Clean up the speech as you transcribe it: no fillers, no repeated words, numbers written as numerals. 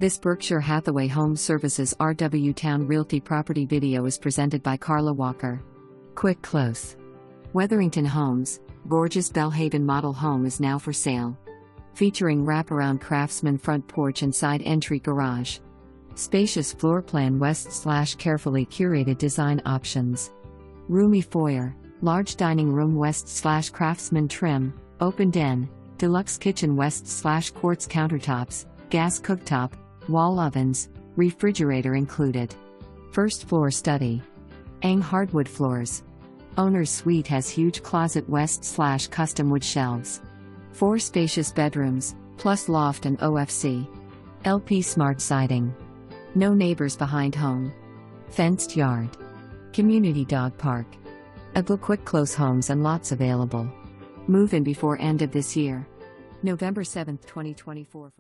This Berkshire Hathaway HomeServices RW Towne Realty property video is presented by Carla Walker. Quick close. Wetherington Homes, gorgeous Bellhaven model home is now for sale. Featuring wraparound craftsman front porch and side entry garage. Spacious floor plan west/carefully curated design options. Roomy foyer, large dining room west/craftsman trim, open den, deluxe kitchen west/quartz countertops, gas cooktop, wall ovens, refrigerator included. First floor study. Hardwood floors. Owner's suite has huge closet west/custom wood shelves. 4 spacious bedrooms, plus loft and OFC. LP smart siding. No neighbors behind home. Fenced yard. Community dog park. Quick close homes and lots available. Move in before end of this year. November 7, 2024.